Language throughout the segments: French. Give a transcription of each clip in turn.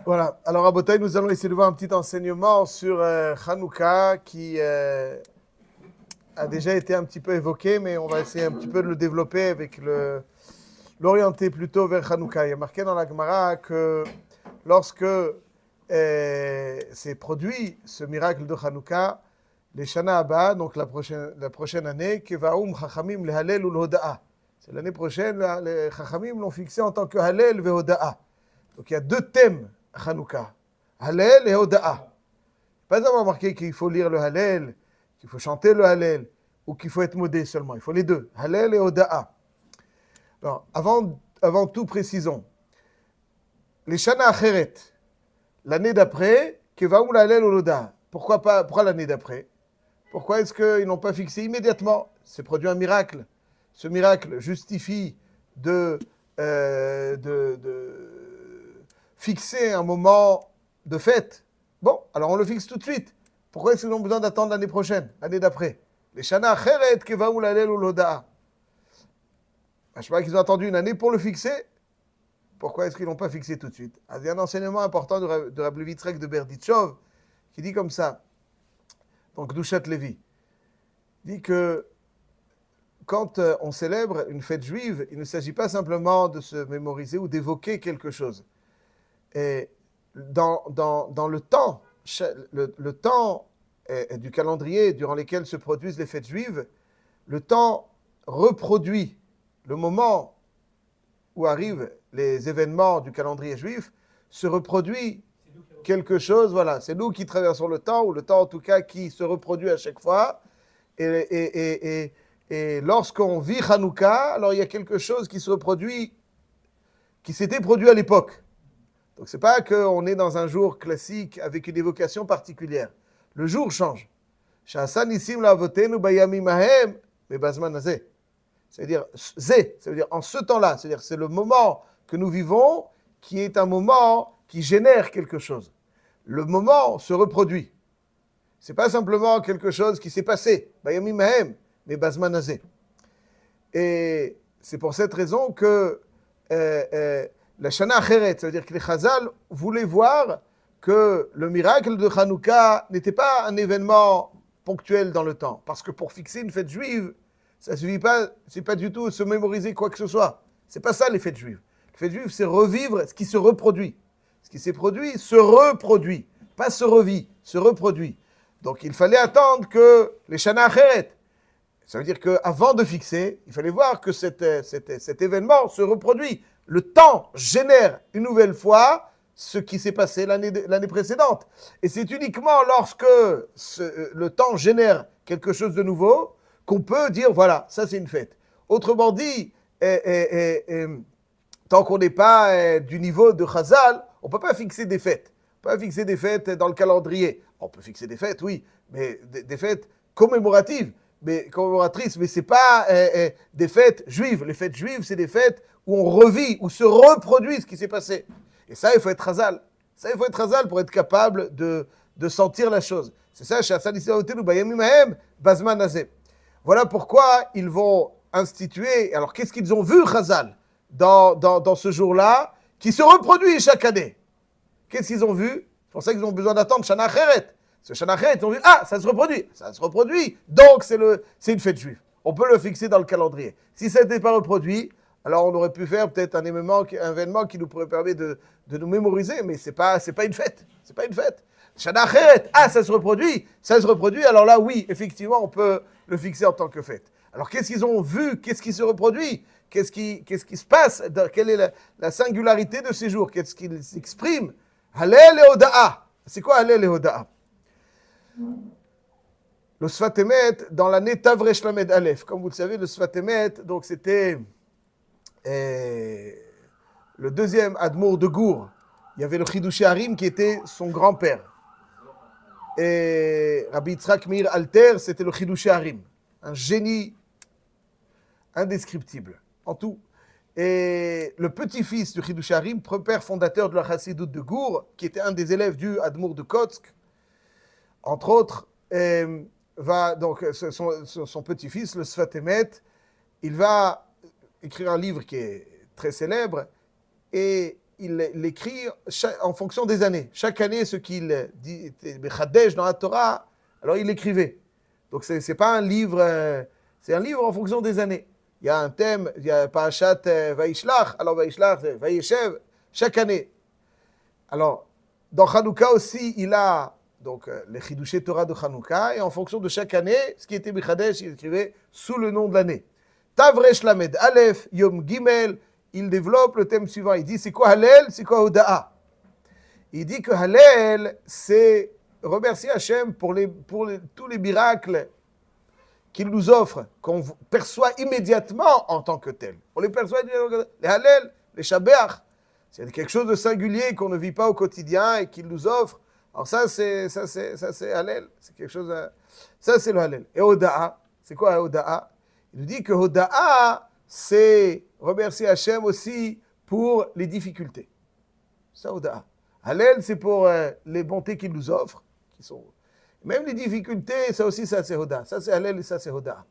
Voilà. Alors, à Botaï, nous allons essayer de voir un petit enseignement sur Hanouka qui a déjà été un petit peu évoqué, mais on va essayer un petit peu de le développer avec l'orienter plutôt vers Hanouka. Il y a marqué dans la Gemara que lorsque s'est produit ce miracle de Hanouka, les Shana Abba, donc la prochaine année, Kevaoum Chachamim le Halel ou le Hoda'a. C'est l'année prochaine, les Chachamim l'ont fixé en tant que Halel ve Hoda'a. Donc il y a deux thèmes Hanouka, Halel et Hoda'a. Pas avoir marqué qu'il faut lire le Halel, qu'il faut chanter le Halel, ou qu'il faut être modé seulement. Il faut les deux, Halel et Hoda'a. Alors, avant tout, précisons. Les Shana Acheret, l'année d'après, Kevaoum le Halel ou le Hoda'a. Pourquoi l'année d'après? Pourquoi est-ce qu'ils n'ont pas fixé immédiatement? C'est produit un miracle. Ce miracle justifie de fixer un moment de fête. Bon, alors on le fixe tout de suite. Pourquoi est-ce qu'ils ont besoin d'attendre l'année prochaine, l'année d'après? Les Shana Acheret, Kevaoum le Halel ou le Hoda'a. Je ne sais pas qu'ils ont attendu une année pour le fixer. Pourquoi est-ce qu'ils ne l'ont pas fixé tout de suite? Il y a un enseignement important de Rabbi Yitzhak de Berditchov qui dit comme ça. Donc, Douchat Lévi dit que quand on célèbre une fête juive, il ne s'agit pas simplement de se mémoriser ou d'évoquer quelque chose. Et dans le temps, le temps du calendrier durant lequel se produisent les fêtes juives, le temps reproduit le moment où arrivent les événements du calendrier juif, se reproduit quelque chose, voilà, c'est nous qui traversons le temps, ou le temps en tout cas qui se reproduit à chaque fois, et lorsqu'on vit Hanouka, alors il y a quelque chose qui se reproduit, qui s'était produit à l'époque. Donc c'est pas qu'on est dans un jour classique avec une évocation particulière. Le jour change. Sha'asa nisim la'avotenu bayamim hahem, mais bazman hazeh. C'est-à-dire, ça veut dire en ce temps-là, c'est-à-dire c'est le moment que nous vivons qui est un moment qui génère quelque chose. Le moment se reproduit. Ce n'est pas simplement quelque chose qui s'est passé, bayamim mahem, mais bazman hazeh. Et c'est pour cette raison que la Shana Acheret, ça veut dire que les Chazal voulaient voir que le miracle de Hanouka n'était pas un événement ponctuel dans le temps. Parce que pour fixer une fête juive, ça ne suffit pas, c'est pas du tout se mémoriser quoi que ce soit. C'est pas ça les fêtes juives. Les fêtes juives, c'est revivre ce qui se reproduit. Ce qui s'est produit se reproduit, pas se revit, se reproduit. Donc il fallait attendre que les Shana Acheret, ça veut dire qu'avant de fixer, il fallait voir que cet événement se reproduit. Le temps génère une nouvelle fois ce qui s'est passé l'année précédente. Et c'est uniquement lorsque le temps génère quelque chose de nouveau qu'on peut dire, voilà, ça c'est une fête. Autrement dit, tant qu'on n'est pas du niveau de Chazal, on ne peut pas fixer des fêtes. On ne peut pas fixer des fêtes dans le calendrier. On peut fixer des fêtes, oui, mais des fêtes commémoratives, commémoratrices, mais ce n'est pas des fêtes juives. Les fêtes juives, c'est des fêtes où on revit, où se reproduit ce qui s'est passé. Et ça, il faut être Chazal. Ça, il faut être Chazal pour être capable de sentir la chose. C'est ça, Bazman Hazeh. Voilà pourquoi ils vont instituer. Alors, qu'est-ce qu'ils ont vu, Chazal, dans ce jour-là, qui se reproduit chaque année? Qu'est-ce qu'ils ont vu? C'est pour ça qu'ils ont besoin d'attendre Shana Acheret. Ce Shana Acheret, ils ont vu, ça se reproduit. Ça se reproduit. Donc, c'est une fête juive. On peut le fixer dans le calendrier. Si ça n'était pas reproduit, alors on aurait pu faire peut-être un événement qui nous pourrait permettre de nous mémoriser, mais c'est pas une fête. C'est pas une fête. Shana Acheret, ça se reproduit. Ça se reproduit, alors là, oui, effectivement, on peut le fixer en tant que fête. Alors, qu'est-ce qu'ils ont vu? Qu'est-ce qui se reproduit? Qu'est-ce qui se passe? Quelle est la singularité de ces jours? Qu'est-ce qu'ils expriment? Halel et Hoda'a. C'est quoi Halel et Hoda'a? Le Sfat Emet, dans l'année Tavresh Lamed Aleph, comme vous le savez, le Sfat Emet, donc c'était le deuxième Admour de Gour. Il y avait le Chidushé Harim qui était son grand-père. Et Rabbi Yitzhak Meir Alter, c'était le Chidushé Harim. Un génie indescriptible, en tout. Et le petit-fils du Chidushé Harim, père fondateur de la Chassidoute de Gour, qui était un des élèves du Admour de Kotsk, entre autres, donc son petit-fils, le Sfat Emet, il va écrire un livre qui est très célèbre, et il l'écrit en fonction des années. Chaque année, ce qu'il dit, Bechadesh dans la Torah, alors il l'écrivait. Donc c'est pas un livre, c'est un livre en fonction des années. Il y a un thème, il y a Parashat Vaishlach, alors Vaishlach, Vayeshev, chaque année. Alors, dans Hanouka aussi, il a donc les Chidushé Torah de Hanouka, et en fonction de chaque année, ce qui était Bechadesh, il écrivait sous le nom de l'année. Tavresh Lamed Aleph, Yom Gimel, il développe le thème suivant. Il dit, c'est quoi Hallel, c'est quoi Hoda'a? Il dit que Hallel, c'est remercier Hachem pour tous les miracles qu'il nous offre, qu'on perçoit immédiatement en tant que tel. On les perçoit, les Hallel, les Shabbat, c'est quelque chose de singulier qu'on ne vit pas au quotidien et qu'il nous offre. Alors ça c'est Hallel, c'est quelque chose, ça c'est le Hallel. Et Hoda'a, c'est quoi Hoda'a? Il nous dit que Hoda'a, c'est remercier Hachem aussi pour les difficultés. Ça, Hoda'a. Hallel, c'est pour les bontés qu'il nous offre, qui sont... Même les difficultés, ça aussi, ça c'est Hoda'a. Ça c'est Hallel et ça c'est Hoda'a.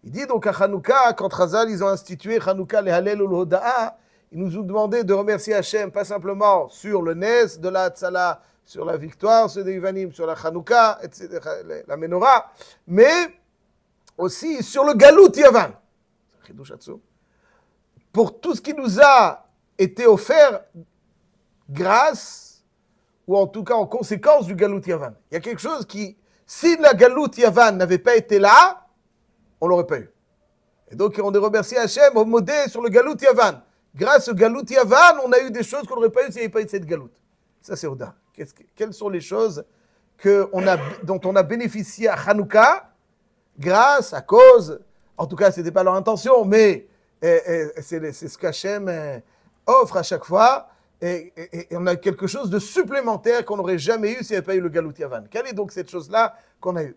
Il dit donc à Hanouka, quand Chazal, ils ont institué Hanouka, les Hallel ou le Hoda'a, ils nous ont demandé de remercier Hachem, pas simplement sur le Nes, de la Tzala, sur la victoire, sur les Ivanim, sur la Hanouka, etc., la Menorah, mais aussi sur le Galut Yavan. Pour tout ce qui nous a été offert grâce, ou en tout cas en conséquence du Galut Yavan. Il y a quelque chose qui, si la Galut Yavan n'avait pas été là, on ne l'aurait pas eu. Et donc on a remercié Hachem au modé sur le Galut Yavan. Grâce au Galut Yavan, on a eu des choses qu'on n'aurait pas eu s'il n'y avait pas eu cette Galut. Ça c'est Hoda. Quelles sont les choses dont on a bénéficié à Hanouka grâce, à cause, en tout cas ce n'était pas leur intention, mais c'est ce qu'Hachem offre à chaque fois, et on a quelque chose de supplémentaire qu'on n'aurait jamais eu s'il n'y avait pas eu le Galut Yavan. Quelle est donc cette chose-là qu'on a eue?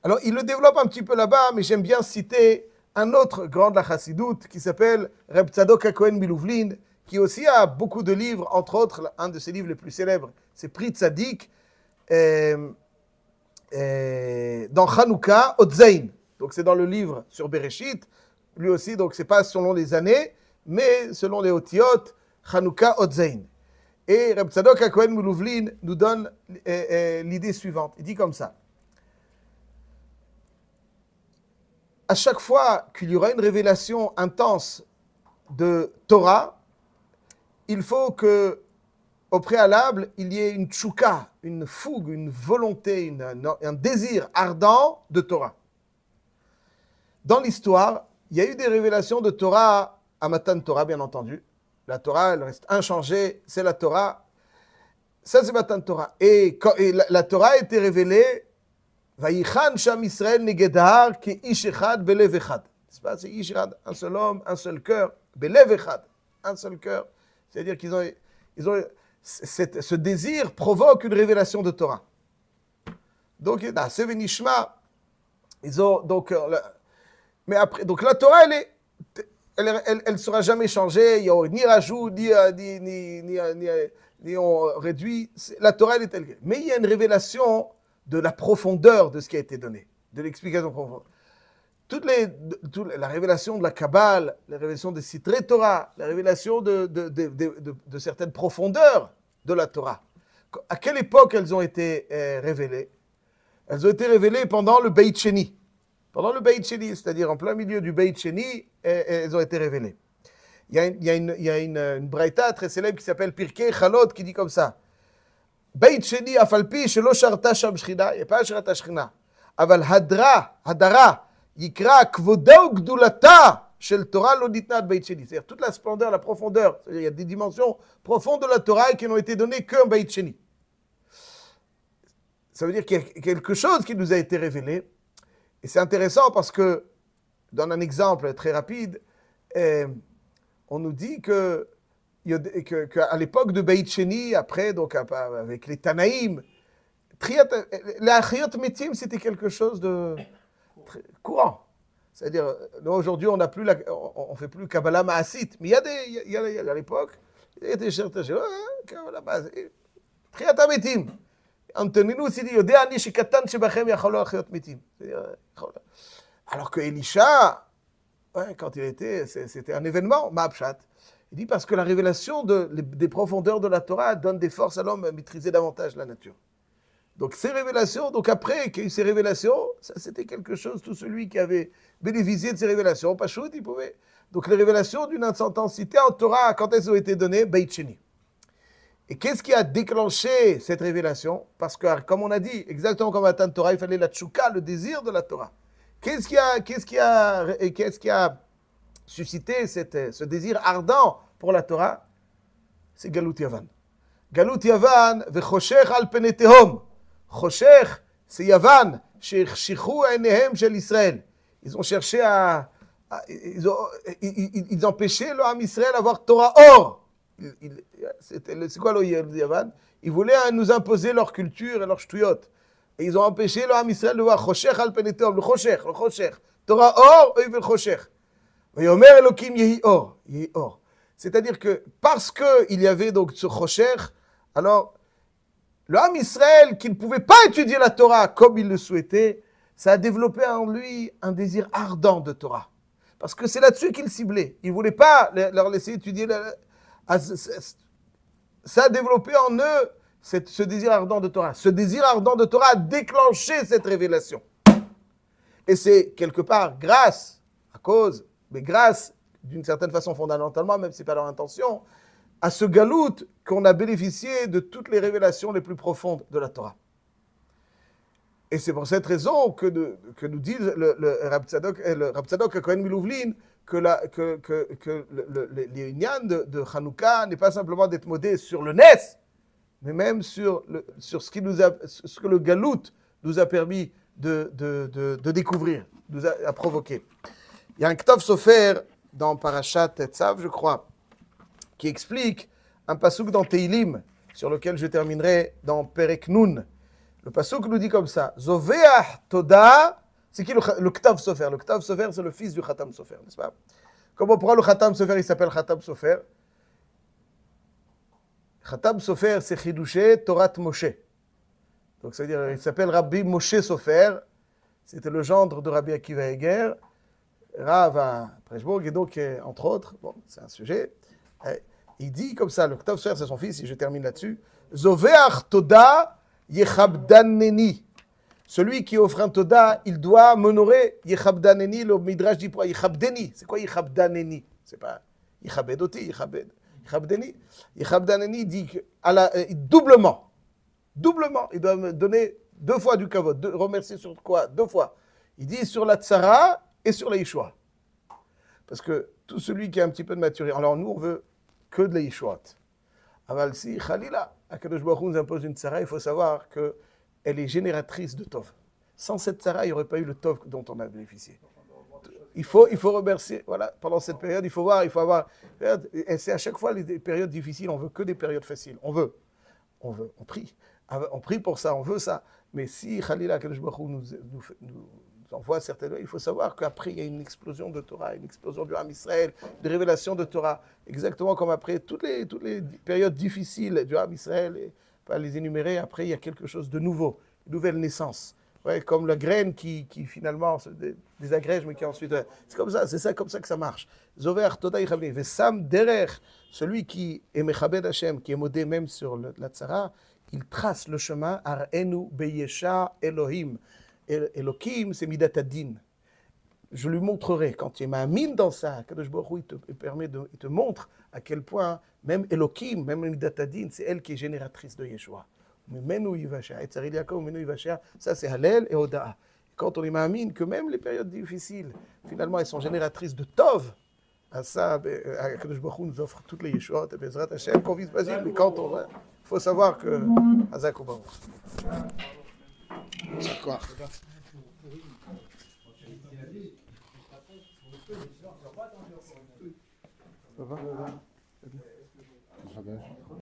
Alors il le développe un petit peu là-bas, mais j'aime bien citer un autre grand de la Chassidoute qui s'appelle Reb Tzadok HaKohen Milouvlin, qui aussi a beaucoup de livres, entre autres, un de ses livres les plus célèbres, c'est Pri Tzadik, dans Hanouka, Otzain. Donc c'est dans le livre sur Bereshit. Lui aussi, donc c'est pas selon les années, mais selon les Otiot, Hanouka, Otzain. Et Reb Tzadok HaKohen Milouvlin nous donne l'idée suivante. Il dit comme ça. À chaque fois qu'il y aura une révélation intense de Torah, il faut que, au préalable, il y ait une tchouka, une fougue, une volonté, un désir ardent de Torah. Dans l'histoire, il y a eu des révélations de Torah à Matan Torah, bien entendu. La Torah, elle reste inchangée, c'est la Torah. Ça, c'est Matan Torah. Et la Torah a été révélée, Vayichan Sham Israël Negedar ki ish echad belev echad. C'est ish echad, un seul homme, un seul cœur, belev echad, un seul cœur. C'est-à-dire qu'ils ont ce désir provoque une révélation de Torah. Donc, Sevenishma, ils ont donc, mais après, donc la Torah, elle sera jamais changée. Il n'y a ni rajout, ni on réduit. La Torah, elle est telle. Mais il y a une révélation de la profondeur de ce qui a été donné, de l'explication profonde. La révélation de la Kabbale, la révélation des Sitrei Torah, la révélation de certaines profondeurs de la Torah. À quelle époque elles ont été révélées? Elles ont été révélées pendant le Beit Sheni. Pendant le Beit Sheni, c'est-à-dire en plein milieu du Beit Sheni, elles ont été révélées. Il y a une braïta très célèbre qui s'appelle Pirkei Chalot qui dit comme ça. Beit Sheni afalpi shelo sharta sham shchina, il n'y a pas sharta shchina. Aval hadara, yikra kvoda u gdulata shel Torah lo nitna Beit Sheni. C'est-à-dire toute la splendeur, la profondeur. C'est-à-dire il y a des dimensions profondes de la Torah qui n'ont été données qu'un Beit Sheni. Ça veut dire qu'il y a quelque chose qui nous a été révélé. Et c'est intéressant parce que, je donne un exemple très rapide, on nous dit qu'à l'époque de Beit Sheni, après, donc avec les Tanaïm, la Achiyot Metim, c'était quelque chose de courant. C'est-à-dire, nous aujourd'hui, on ne fait plus Kabbalah Maasit, mais il y a à l'époque, il y a des certains gens, Kabbalah Maasit, Achiyot Metim. Antoninu s'est dit, alors que Elisha, quand il était, c'était un événement, Ma'apshat. Il dit parce que la révélation des profondeurs de la Torah donne des forces à l'homme à maîtriser davantage la nature. Donc ces révélations, donc après qu'il y a eu ces révélations, ça c'était quelque chose, tout celui qui avait bénéficié de ces révélations, Pachout, il pouvait. Donc les révélations d'une intensité en Torah, quand elles ont été données, Beit Sheni. Et qu'est-ce qui a déclenché cette révélation? Parce que, comme on a dit, exactement comme à Matan Torah, il fallait la tchouka, le désir de la Torah. Qu'est-ce qui a suscité ce désir ardent pour la Torah? C'est Galut Yavan. Galut Yavan, vechoshech al pene tehom. Choshech, c'est Yavan, shechichu einehem shel Israël. Ils ont cherché ils empêchaient le Ham Israël d'avoir Torah or. C'est quoi le Yavan? Ils voulaient nous imposer leur culture et leur shtuyot. Et ils ont empêché le Ham Israël de voir Choshech al pene tehom, le Choshech. Torah or, eux ils veulent Choshech. Vayomer Elokim yehi or. C'est-à-dire que parce qu'il y avait donc ce Choshech, alors le Ham Israël, qui ne pouvait pas étudier la Torah comme il le souhaitait, ça a développé en lui un désir ardent de Torah. Parce que c'est là-dessus qu'il ciblait. Il ne voulait pas leur laisser étudier. Ça a développé en eux ce désir ardent de Torah. Ce désir ardent de Torah a déclenché cette révélation. Et c'est quelque part grâce, mais grâce d'une certaine façon fondamentalement, même si ce n'est pas leur intention, à ce galout qu'on a bénéficié de toutes les révélations les plus profondes de la Torah. Et c'est pour cette raison que nous dit le Rab Tzadok Cohen Milouvlin que l'Inyan de Hanouka n'est pas simplement d'être modé sur le Nes, mais même sur ce que le galout nous a permis de découvrir, nous a provoqué. Il y a un Ktov Sofer dans Parashat Tzav, je crois, qui explique un pasouk dans Teilim, sur lequel je terminerai dans Perek Nun. Le pasouk nous dit comme ça, Zoveach Toda, c'est qui le Ktav Sofer? Le Ktav Sofer, c'est le fils du Khatam Sofer, n'est-ce pas? Comment pourquoi le Khatam Sofer, il s'appelle Khatam Sofer? Khatam Sofer, c'est Chidouché Torat Moshe. Donc, c'est-à-dire, il s'appelle Rabbi Moshe Sofer, c'était le gendre de Rabbi Akiva Eger, Rav à Preshbourg, et donc, entre autres, bon, c'est un sujet. Il dit comme ça, le Ktav Sofer, c'est son fils, et je termine là-dessus. Zoveach Toda Yechabdaneni. Celui qui offre un Toda, il doit m'honorer. Yechabdaneni, le Midrash dit pour Yechabdeni. C'est quoi Yechabdaneni? C'est pas Yechabedoti, Yechabdeni. Yechabdaneni dit doublement. Doublement. Il doit me donner 2 fois du kavod. Remercier sur quoi? 2 fois. Il dit sur la tzara et sur la yeshua. Parce que tout celui qui a un petit peu de maturité, alors nous on veut que de la yeshuat. Aval si Khalila, Akadosh Baruch Hu nous impose une tzara, il faut savoir qu'elle est génératrice de tov. Sans cette tzara, il n'y aurait pas eu le tov dont on a bénéficié. Il faut remercier, voilà, pendant cette période, il faut avoir, et c'est à chaque fois les périodes difficiles, on veut que des périodes faciles, on prie pour ça, on veut ça. Mais si Khalila, Akadosh Baruch Hu nous envoie certaines, il faut savoir qu'après il y a une explosion de Torah, une explosion du Ham Israël, de révélation de Torah, exactement comme après toutes les périodes difficiles du Ham Israël, et pas les énumérer, après il y a quelque chose de nouveau, une nouvelle naissance. Ouais, comme la graine qui finalement se désagrège, mais qui ensuite... C'est comme ça, comme ça que ça marche. Zover, Toda, Yichavni, Vesam, Derer, celui qui est Mechabed Hashem, qui est modé même sur la tzara, il trace le chemin, Ar'enu Beyesha Elohim. Elohim, c'est Midat Adin. Je lui montrerai, quand il m'a mis dans ça, Kadosh Baruch Hu, il te montre à quel point, même Elohim, même Midat Adin, c'est elle qui est génératrice de Yeshua. Menu Yivasha, Etzaril Yaakov, Menu Yivasha, ça c'est Hallel et Oda'a. Quand on m'a mis que même les périodes difficiles, finalement, elles sont génératrices de Tov, à ça, Kadosh Baruch Hu nous offre toutes les Yeshuot, et Bezrat Hashem, qu'on vise pas, mais quand on va, il faut savoir que Hazak Obaou. C'est quoi? Ça va?